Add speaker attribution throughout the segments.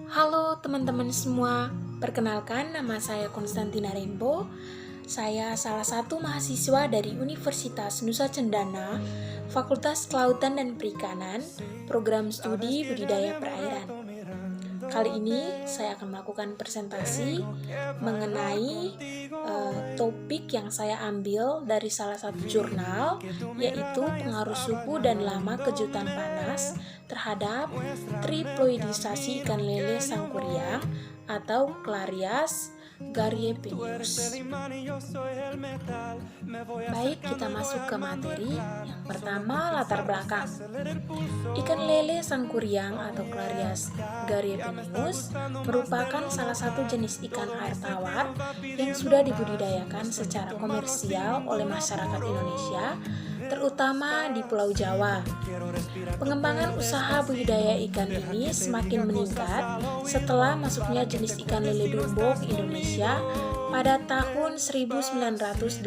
Speaker 1: Halo teman-teman semua, perkenalkan nama saya Konstantina Rembo. Saya salah satu mahasiswa dari Universitas Nusa Cendana, Fakultas Kelautan dan Perikanan, Program Studi Budidaya Perairan. Kali ini saya akan melakukan presentasi mengenai topik yang saya ambil dari salah satu jurnal, yaitu pengaruh suhu dan lama kejutan panas terhadap triploidisasi ikan lele sangkuriang atau Clarias garriepennius. Baik, kita masuk ke materi. Yang pertama, latar belakang. Ikan lele sangkuriang atau Clarias garriepennius merupakan salah satu jenis ikan air tawar yang sudah dibudidayakan secara komersial oleh masyarakat Indonesia, terutama di Pulau Jawa. Pengembangan usaha budidaya ikan ini semakin meningkat setelah masuknya jenis ikan lele dumbo ke Indonesia pada tahun 1985.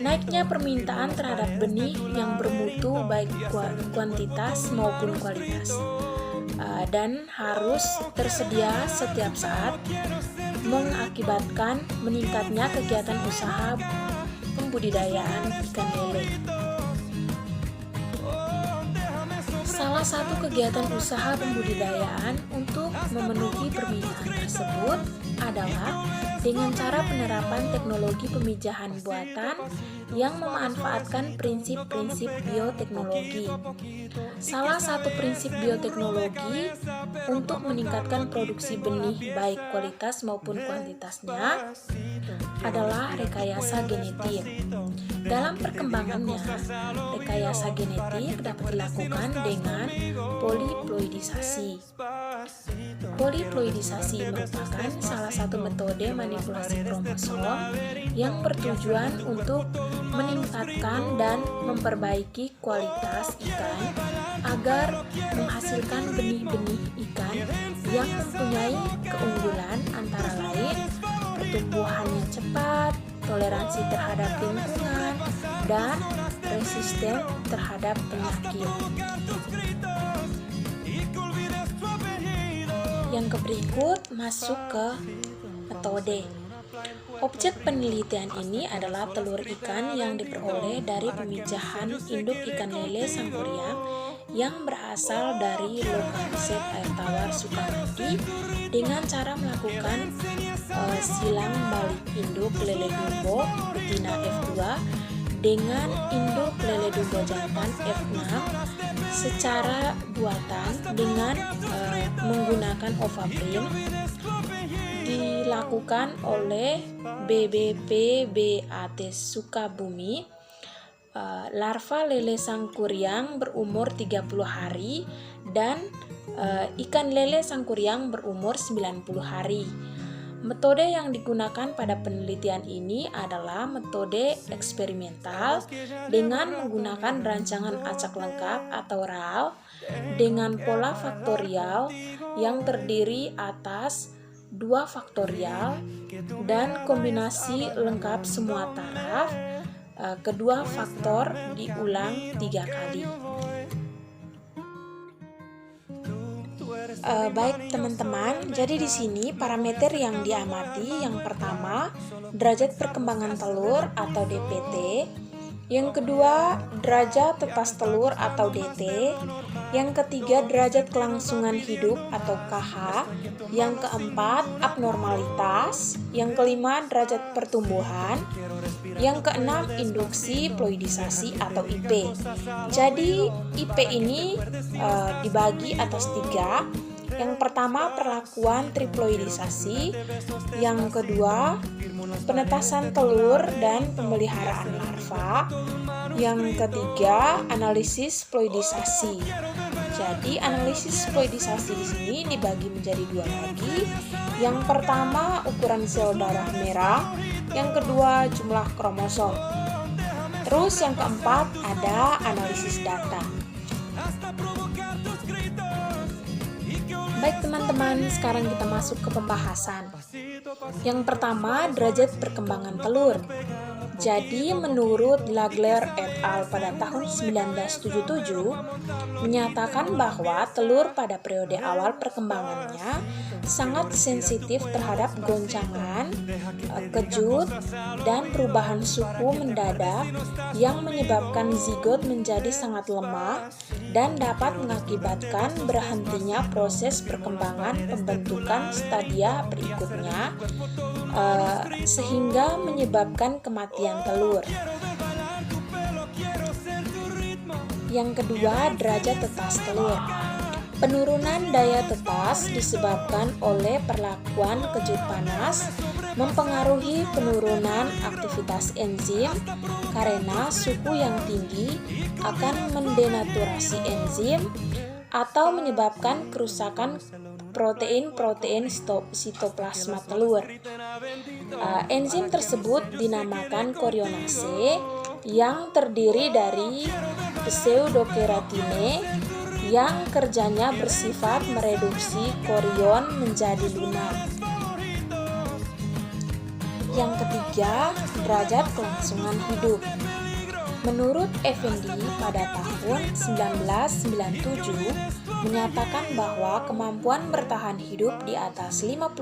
Speaker 1: Naiknya permintaan terhadap benih yang bermutu baik kuantitas maupun kualitas dan harus tersedia setiap saat mengakibatkan meningkatnya kegiatan usaha pembudidayaan ikan lele. Salah satu kegiatan usaha pembudidayaan untuk memenuhi permintaan tersebut adalah dengan cara penerapan teknologi pemijahan buatan yang memanfaatkan prinsip-prinsip bioteknologi. Salah satu prinsip bioteknologi untuk meningkatkan produksi benih baik kualitas maupun kuantitasnya adalah rekayasa genetik. Dalam perkembangannya, rekayasa genetik dapat dilakukan dengan poliploidisasi. Poliploidisasi merupakan salah satu metode manipulasi kromosom yang bertujuan untuk meningkatkan dan memperbaiki kualitas ikan agar menghasilkan benih-benih ikan yang mempunyai keunggulan antara lain pertumbuhannya cepat, toleransi terhadap lingkungan, dan resisten terhadap penyakit. Yang berikut masuk ke metode. Objek penelitian ini adalah telur ikan yang diperoleh dari pemijahan induk ikan lele sangkuriang yang berasal dari lokalisir air tawar Sukamandi dengan cara melakukan silang balik induk lele dumbo betina F2 dengan induk lele dumbo jantan F6 secara buatan dengan menggunakan ovaprin dilakukan oleh BBPBAT Sukabumi. Larva lele sangkuriang berumur 30 hari dan ikan lele sangkuriang berumur 90 hari. Metode yang digunakan pada penelitian ini adalah metode eksperimental dengan menggunakan rancangan acak lengkap atau RAL dengan pola faktorial yang terdiri atas 2 faktorial dan kombinasi lengkap semua taraf. Kedua faktor diulang 3 kali. Baik teman-teman, jadi di sini parameter yang diamati yang pertama derajat perkembangan telur atau DPT, yang kedua derajat tetas telur atau DT, yang ketiga derajat kelangsungan hidup atau KH, yang keempat abnormalitas, yang kelima derajat pertumbuhan, yang keenam induksi ploidisasi atau IP. Jadi IP ini dibagi atas 3. Yang pertama perlakuan triploidisasi, yang kedua penetasan telur dan pemeliharaan larva, yang ketiga analisis ploidisasi. Jadi analisis ploidisasi di sini dibagi menjadi 2 lagi. Yang pertama ukuran sel darah merah, yang kedua jumlah kromosom. Terus yang keempat ada analisis data. Baik teman-teman, sekarang kita masuk ke pembahasan. Yang pertama, derajat perkembangan telur. Jadi menurut Lagler et al. Pada tahun 1977 menyatakan bahwa telur pada periode awal perkembangannya sangat sensitif terhadap goncangan, kejut, dan perubahan suhu mendadak yang menyebabkan zigot menjadi sangat lemah dan dapat mengakibatkan berhentinya proses perkembangan pembentukan stadia berikutnya, sehingga menyebabkan kematian telur. Yang kedua, derajat tetas telur. Penurunan daya tetas disebabkan oleh perlakuan kejut panas mempengaruhi penurunan aktivitas enzim karena suhu yang tinggi akan mendenaturasi enzim atau menyebabkan kerusakan protein-protein sitoplasma telur. Enzim tersebut dinamakan korionase yang terdiri dari pseudokeratine yang kerjanya bersifat mereduksi korion menjadi lunak. Yang ketiga, derajat kelangsungan hidup. Menurut Effendi pada tahun 1997 menyatakan bahwa kemampuan bertahan hidup di atas 50%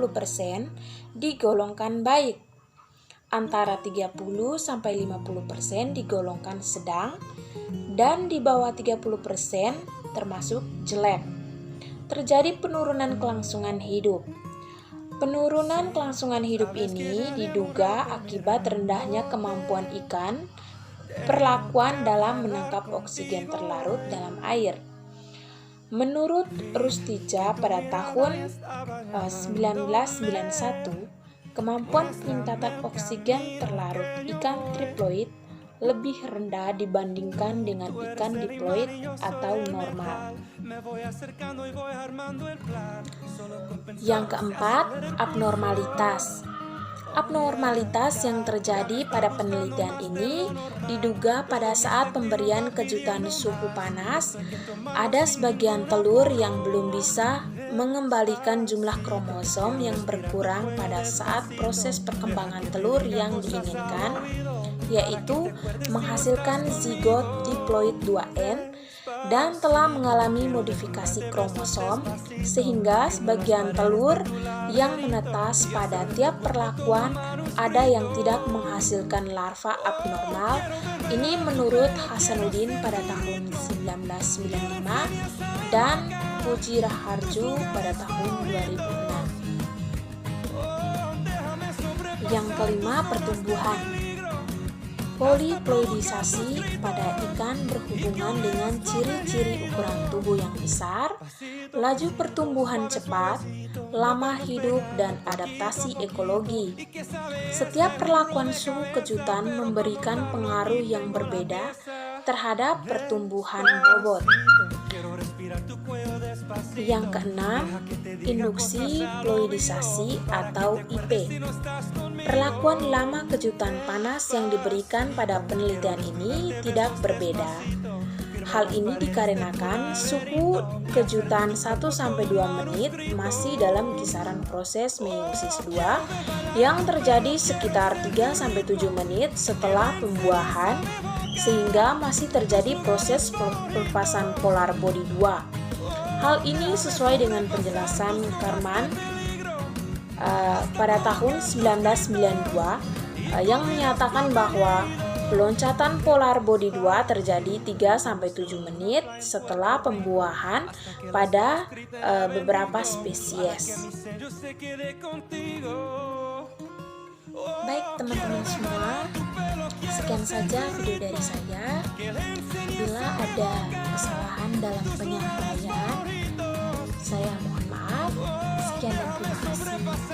Speaker 1: digolongkan baik, antara 30-50% digolongkan sedang, dan di bawah 30% termasuk jelek. Terjadi penurunan kelangsungan hidup. Penurunan kelangsungan hidup ini diduga akibat rendahnya kemampuan ikan perlakuan dalam menangkap oksigen terlarut dalam air. Menurut Rustija pada tahun 1991, kemampuan peningkatan oksigen terlarut ikan triploid lebih rendah dibandingkan dengan ikan diploid atau normal. Yang keempat, abnormalitas. Abnormalitas yang terjadi pada penelitian ini diduga pada saat pemberian kejutan suhu panas, ada sebagian telur yang belum bisa mengembalikan jumlah kromosom yang berkurang pada saat proses perkembangan telur yang diinginkan, yaitu menghasilkan zigot diploid 2N, dan telah mengalami modifikasi kromosom sehingga sebagian telur yang menetas pada tiap perlakuan ada yang tidak menghasilkan larva abnormal. Ini menurut Hasanuddin pada tahun 1995 dan Puji Raharju pada tahun 2006. Yang kelima, pertumbuhan. Poliploidisasi pada ikan berhubungan dengan ciri-ciri ukuran tubuh yang besar, laju pertumbuhan cepat, lama hidup, dan adaptasi ekologi. Setiap perlakuan suhu kejutan memberikan pengaruh yang berbeda terhadap pertumbuhan bobot. Yang keenam, induksi ploidisasi atau IP. Perlakuan lama kejutan panas yang diberikan pada penelitian ini tidak berbeda. Hal ini dikarenakan suhu kejutan 1-2 menit masih dalam kisaran proses meiosis 2 yang terjadi sekitar 3-7 menit setelah pembuahan, sehingga masih terjadi proses pelepasan polar body 2. Hal ini sesuai dengan penjelasan Karman pada tahun 1992 yang menyatakan bahwa loncatan polar body 2 terjadi 3-7 menit setelah pembuahan pada beberapa spesies. Baik teman-teman semua, sekian saja video dari saya. Bila ada kesalahan dalam penyampaian, saya mohon maaf. Sekian dan terima kasih.